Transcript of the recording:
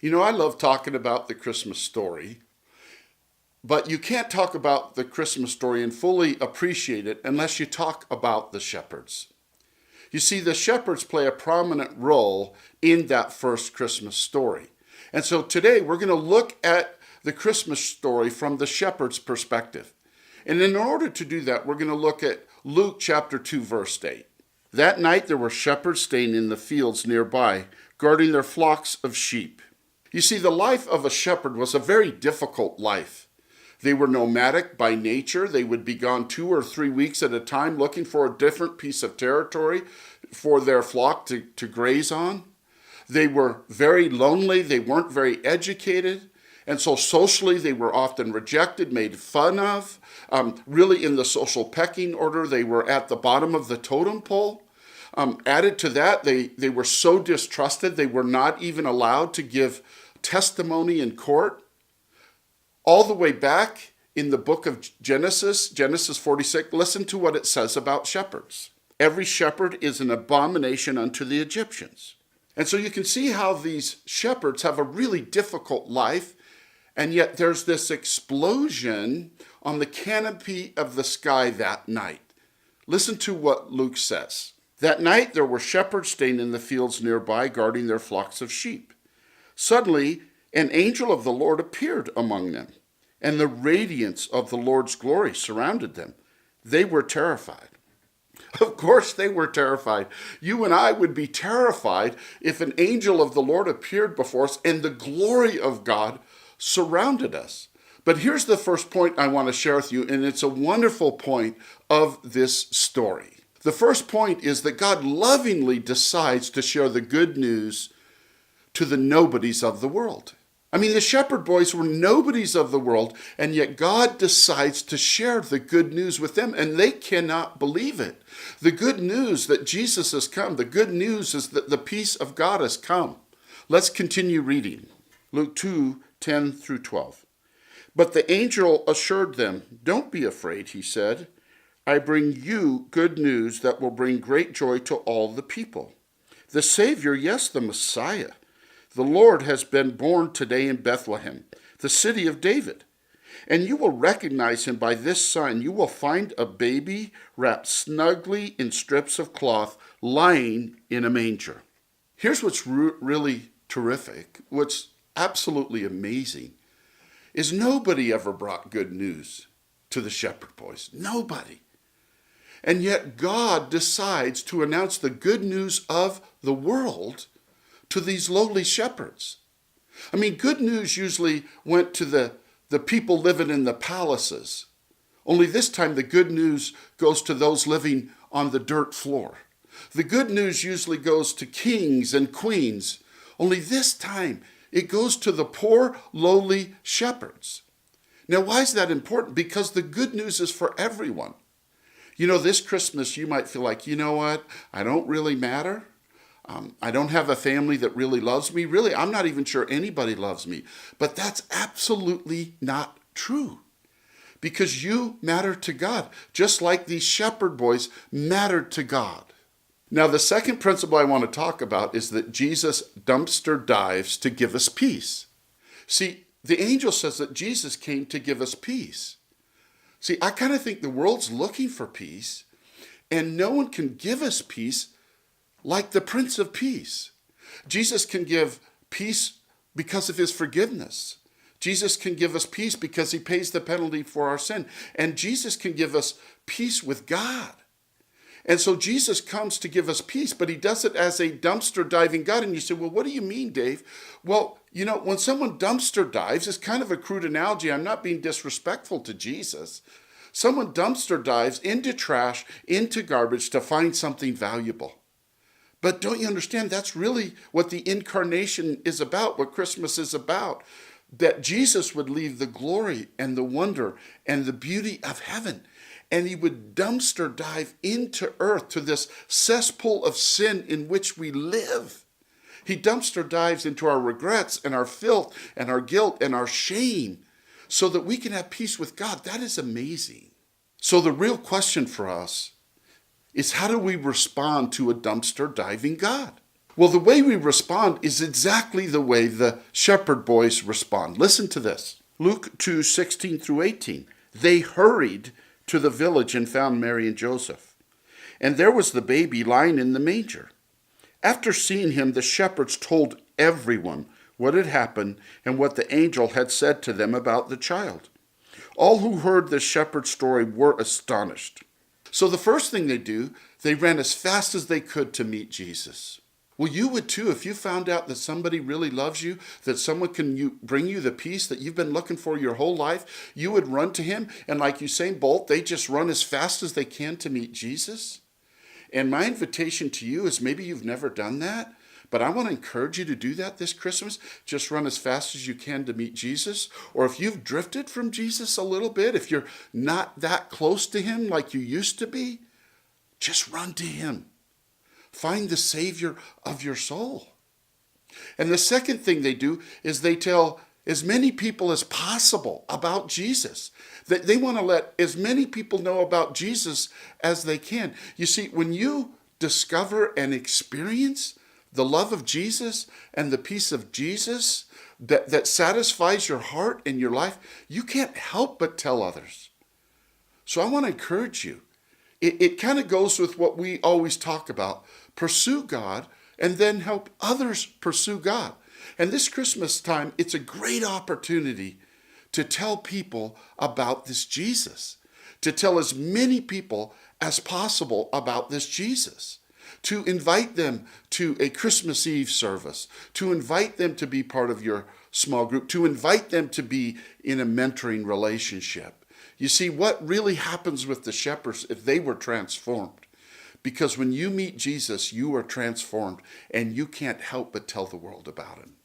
You know, I love talking about the Christmas story, but you can't talk about the Christmas story and fully appreciate it unless you talk about the shepherds. You see, the shepherds play a prominent role in that first Christmas story. And so today we're going to look at the Christmas story from the shepherd's perspective. And in order to do that, we're going to look at Luke chapter 2, verse 8. That night there were shepherds staying in the fields nearby, guarding their flocks of sheep. You see, the life of a shepherd was a very difficult life. They were nomadic by nature. They would be gone 2 or 3 weeks at a time looking for a different piece of territory for their flock to graze on. They were very lonely. They weren't very educated. And so socially, they were often rejected, made fun of. Really, in the social pecking order, they were at the bottom of the totem pole. Added to that, they were so distrusted, they were not even allowed to give testimony in court. All the way back in the book of Genesis 46, listen to what it says about shepherds. Every shepherd is an abomination unto the Egyptians. And so you can see how these shepherds have a really difficult life, and yet there's this explosion on the canopy of the sky that night. Listen to what Luke says. That night there were shepherds staying in the fields nearby, guarding their flocks of sheep. Suddenly, an angel of the Lord appeared among them, and the radiance of the Lord's glory surrounded them. They were terrified. Of course they were terrified. You and I would be terrified if an angel of the Lord appeared before us and the glory of God surrounded us. But here's the first point I want to share with you, and it's a wonderful point of this story. The first point is that God lovingly decides to share the good news to the nobodies of the world. I mean, the shepherd boys were nobodies of the world, and yet God decides to share the good news with them, and they cannot believe it. The good news that Jesus has come, the good news is that the peace of God has come. Let's continue reading. Luke 2, 10 through 12. But the angel assured them, "Don't be afraid," he said. "I bring you good news that will bring great joy to all the people. The Savior, yes, the Messiah, the Lord, has been born today in Bethlehem, the city of David. And you will recognize him by this sign. You will find a baby wrapped snugly in strips of cloth, lying in a manger." Here's what's really terrific, what's absolutely amazing, is nobody ever brought good news to the shepherd boys. Nobody. And yet God decides to announce the good news of the world to these lowly shepherds. I mean, good news usually went to the people living in the palaces. Only this time the good news goes to those living on the dirt floor. The good news usually goes to kings and queens. Only this time it goes to the poor, lowly shepherds. Now, why is that important? Because the good news is for everyone. You know, this Christmas you might feel like, you know what, I don't really matter. I don't have a family that really loves me. Really, I'm not even sure anybody loves me. But that's absolutely not true. Because you matter to God, just like these shepherd boys mattered to God. Now, the second principle I want to talk about is that Jesus dumpster dives to give us peace. See, the angel says that Jesus came to give us peace. See, I kind of think the world's looking for peace, and no one can give us peace like the Prince of Peace. Jesus can give peace because of his forgiveness. Jesus can give us peace because he pays the penalty for our sin. And Jesus can give us peace with God. And so Jesus comes to give us peace, but he does it as a dumpster diving God. And you say, well, what do you mean, Dave? Well, you know, when someone dumpster dives, it's kind of a crude analogy. I'm not being disrespectful to Jesus. Someone dumpster dives into trash, into garbage to find something valuable. But don't you understand? That's really what the incarnation is about, what Christmas is about. That Jesus would leave the glory and the wonder and the beauty of heaven, and he would dumpster dive into earth, to this cesspool of sin in which we live. He dumpster dives into our regrets and our filth and our guilt and our shame so that we can have peace with God. That is amazing. So the real question for us is, how do we respond to a dumpster diving God? Well, the way we respond is exactly the way the shepherd boys respond. Listen to this. Luke 2:16 through 18. They hurried to the village and found Mary and Joseph. And there was the baby lying in the manger. After seeing him, the shepherds told everyone what had happened and what the angel had said to them about the child. All who heard the shepherd's story were astonished. So the first thing they do, they ran as fast as they could to meet Jesus. Well, you would too if you found out that somebody really loves you, that someone can bring you the peace that you've been looking for your whole life. You would run to him, and like Usain Bolt, they just run as fast as they can to meet Jesus. And my invitation to you is, maybe you've never done that, but I want to encourage you to do that this Christmas. Just run as fast as you can to meet Jesus. Or if you've drifted from Jesus a little bit, if you're not that close to him like you used to be, just run to him. Find the Savior of your soul. And the second thing they do is they tell as many people as possible about Jesus. They want to let as many people know about Jesus as they can. You see, when you discover and experience the love of Jesus and the peace of Jesus that satisfies your heart and your life, you can't help but tell others. So I want to encourage you. It kind of goes with what we always talk about. Pursue God and then help others pursue God. And this Christmas time, it's a great opportunity to tell people about this Jesus, to tell as many people as possible about this Jesus, to invite them to a Christmas Eve service, to invite them to be part of your small group, to invite them to be in a mentoring relationship. You see, what really happens with the shepherds if they were transformed? Because when you meet Jesus, you are transformed, and you can't help but tell the world about him.